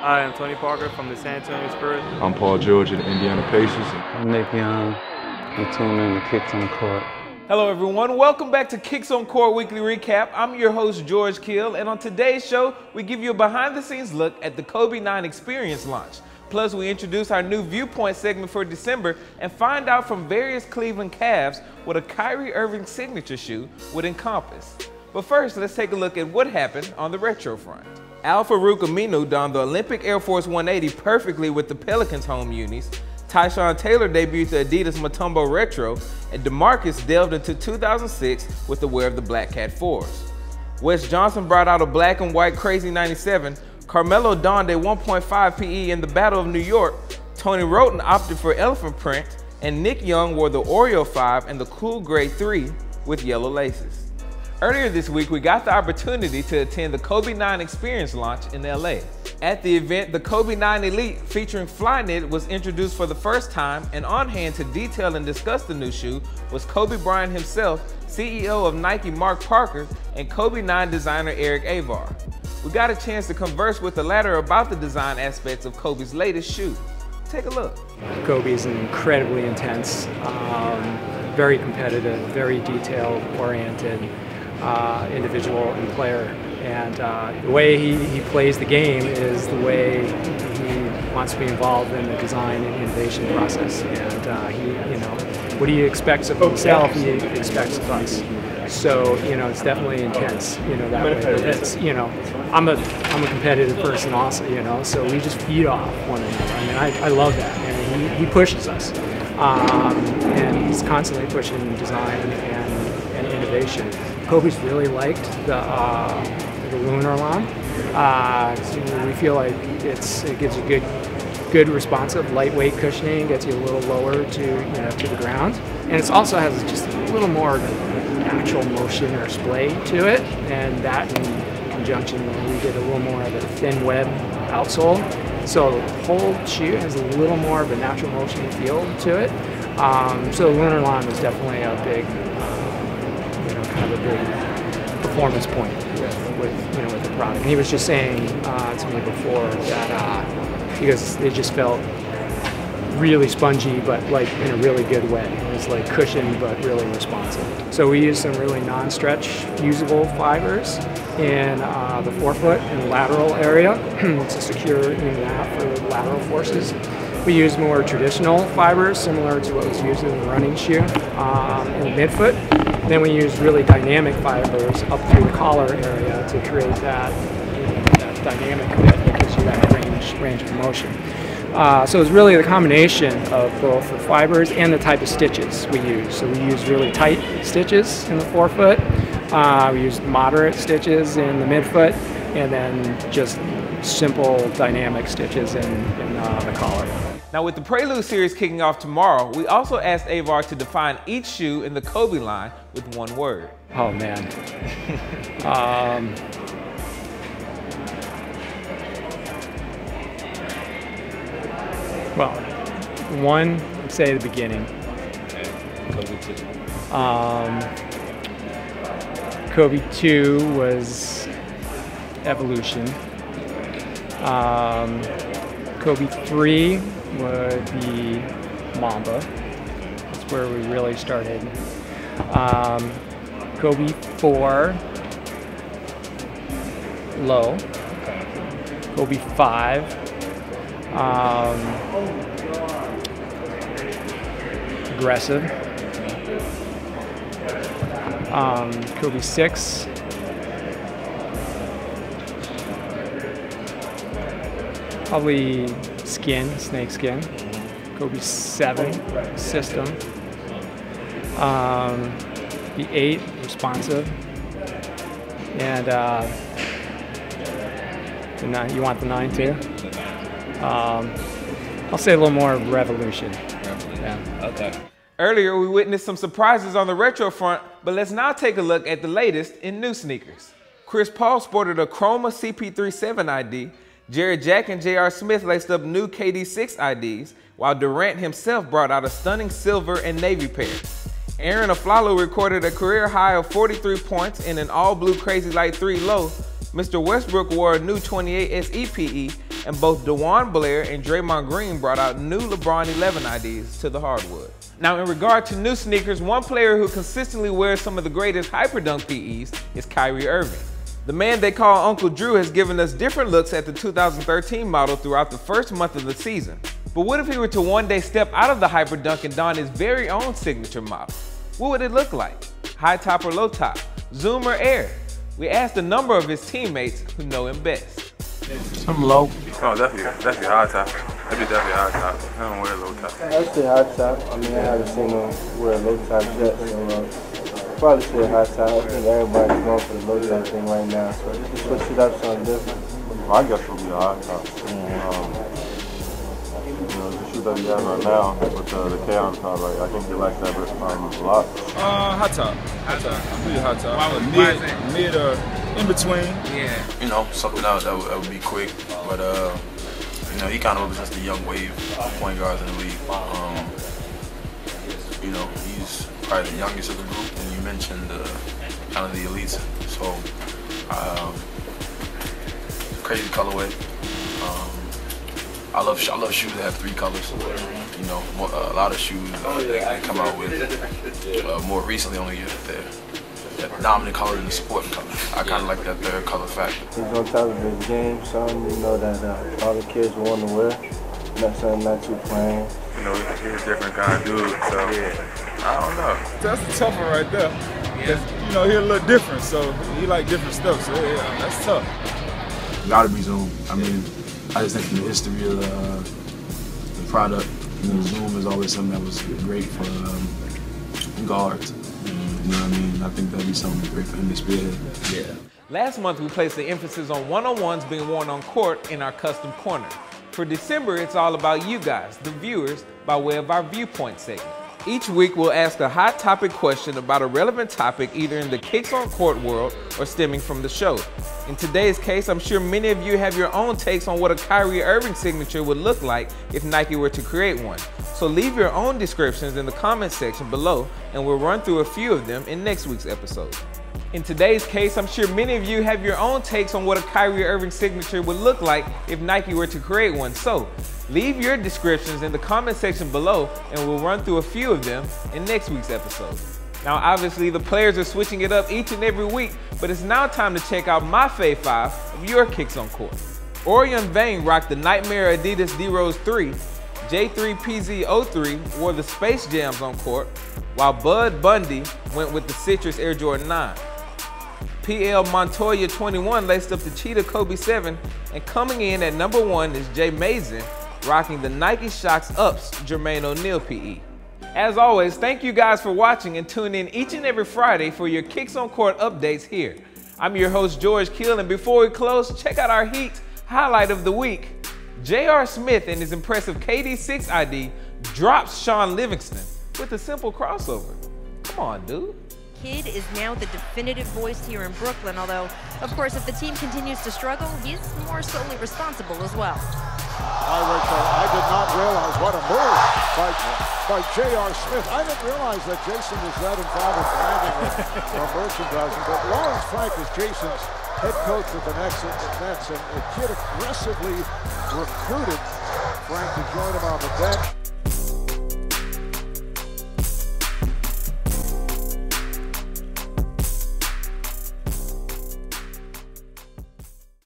I am Tony Parker from the San Antonio Spurs. I'm Paul George of the Indiana Pacers. I'm Nick Young. I'm tuning in to Kicks on Court. Hello everyone, welcome back to Kicks on Court Weekly Recap. I'm your host George Kill, and on today's show, we give you a behind the scenes look at the Kobe 9 Experience launch. Plus, we introduce our new Viewpoint segment for December and find out from various Cleveland Cavs what a Kyrie Irving signature shoe would encompass. But first, let's take a look at what happened on the retro front. Al-Farouq Aminu donned the Olympic Air Force 180 perfectly with the Pelicans home unis. Tyshawn Taylor debuted the Adidas Mutombo Retro, and DeMarcus delved into 2006 with the wear of the Black Cat 4s. Wes Johnson brought out a black and white Crazy 97. Carmelo donned a 1.5 PE in the Battle of New York. Tony Roten opted for elephant print, and Nick Young wore the Oreo 5 and the Cool Gray 3 with yellow laces. Earlier this week, we got the opportunity to attend the Kobe 9 Experience launch in LA. At the event, the Kobe 9 Elite featuring Flyknit was introduced for the first time, and on hand to detail and discuss the new shoe was Kobe Bryant himself, CEO of Nike Mark Parker, and Kobe 9 designer Eric Avar. We got a chance to converse with the latter about the design aspects of Kobe's latest shoe. Take a look. Kobe is incredibly intense, very competitive, very detail-oriented individual and player. And the way he plays the game is the way he wants to be involved in the design and innovation process. And what he expects of himself, he expects of us. So, it's definitely intense, that way. But it's, I'm a competitive person also, so we just feed off one another. I mean, I love that. I mean, he pushes us. And he's constantly pushing design and innovation. Kobe's really liked the lunar line. So we feel like it gives you good responsive, lightweight cushioning, gets you a little lower to the ground, and it also has just a little more natural motion or splay to it, and that in conjunction we get a little more of a thin web outsole. So the whole shoe has a little more of a natural motion feel to it. So the lunar line was definitely a big, kind of a big performance point with the product. And he was just saying to me before that because it just felt really spongy, but like in a really good way. It was like cushioned, but really responsive. So we used some really non-stretch usable fibers in the forefoot and lateral area to secure that for lateral forces. We used more traditional fibers, similar to what was used in the running shoe in the midfoot. Then we used really dynamic fibers up through the collar area to create that dynamic fit that gives you that range of motion. So it's really the combination of both the fibers and the type of stitches we use. So we use really tight stitches in the forefoot. We used moderate stitches in the midfoot, and then just simple dynamic stitches in the collar. Now, with the Prelude series kicking off tomorrow, we also asked Avar to define each shoe in the Kobe line with one word. Oh man. Well, one, I'd say the beginning. Kobe 2. Kobe 2 was evolution. Kobe 3 would be Mamba. That's where we really started. Kobe 4, low. Kobe 5, aggressive. Kobe 6, probably snake skin. Kobe 7, system. The 8, responsive. And the 9, you want the 9 too? I'll say a little more revolution. Yeah. Okay. Earlier, we witnessed some surprises on the retro front, but let's now take a look at the latest in new sneakers. Chris Paul sported a Chroma CP37 ID. Jared Jack and J.R. Smith laced up new KD6 IDs, while Durant himself brought out a stunning silver and navy pair. Aaron Aflalo recorded a career high of 43 points in an all-blue Crazy Light 3 low. Mr. Westbrook wore a new 28 SEPE, and both DeJuan Blair and Draymond Green brought out new LeBron 11 IDs to the hardwood. Now, in regard to new sneakers, one player who consistently wears some of the greatest Hyperdunk PEs is Kyrie Irving. The man they call Uncle Drew has given us different looks at the 2013 model throughout the first month of the season. But what if he were to one day step out of the Hyperdunk and don his very own signature model? What would it look like? High top or low top? Zoom or air? We asked a number of his teammates who know him best. Some low. Oh, definitely high top. That'd be definitely high top. I don't wear low top. I'd say high top. I mean, I haven't seen him wear low top yet, so probably say high top. I think everybody's going for the low top thing right now, so just switch it up something different. I guess it'll be a high top. The shoe that he has right now with the K on top, like, I think he likes that a lot. High top. Really high top. Mid or in between. Yeah. You know, something that would be quick, but you know, he kind of represents the young wave of point guards in the league. You know, he's probably the youngest of the group, and you mentioned kind of the elites. So, crazy colorway. I love shoes that have 3 colors. You know, a lot of shoes they come out with more recently only that dominant color and the supporting color. I kind of like that third color factor. He's on top of his game, something you know that all the kids want to wear. Not something not too plain. You know, he's a different kind of dude, so yeah, I don't know. That's a tough one right there. Yeah. You know, he's a little different, so he like different stuff, so yeah, that's tough. Gotta be Zoom. I mean, I just think in the history of the product, you know, Zoom is always something that was great for guards. You know what I mean? I think that'd be something great for him to spearhead. Yeah. Last month, we placed the emphasis on one-on-ones being worn on court in our custom corner. For December, it's all about you guys, the viewers, by way of our Viewpoint segment. Each week, we'll ask a hot topic question about a relevant topic either in the Kicks on Court world or stemming from the show. In today's case, I'm sure many of you have your own takes on what a Kyrie Irving signature would look like if Nike were to create one. So leave your own descriptions in the comment section below, and we'll run through a few of them in next week's episode. In today's case, I'm sure many of you have your own takes on what a Kyrie Irving signature would look like if Nike were to create one. So leave your descriptions in the comment section below, and we'll run through a few of them in next week's episode. Now, obviously, the players are switching it up each and every week, but it's now time to check out my Fave 5 of your Kicks on Court. Orion Vang rocked the Nightmare Adidas D-Rose 3, J3PZ03 wore the Space Jams on court, while Bud Bundy went with the Citrus Air Jordan 9. PL Montoya 21 laced up the Cheetah Kobe 7, and coming in at number 1 is Jay Mason, rocking the Nike Shox Ups Jermaine O'Neal PE. As always, thank you guys for watching, and tune in each and every Friday for your Kicks on Court updates here. I'm your host, George Kill, and before we close, check out our Heat highlight of the week. J.R. Smith and his impressive KD6 ID drops Sean Livingston with a simple crossover. Come on, dude. Kid is now the definitive voice here in Brooklyn, although, of course, if the team continues to struggle, he's more solely responsible as well. I did not realize what a move by J.R. Smith. I didn't realize that Jason was that involved with branding and merchandising, but Lawrence Frank is Jason's head coach with the Nets, and the kid aggressively recruited Frank to join him on the bench.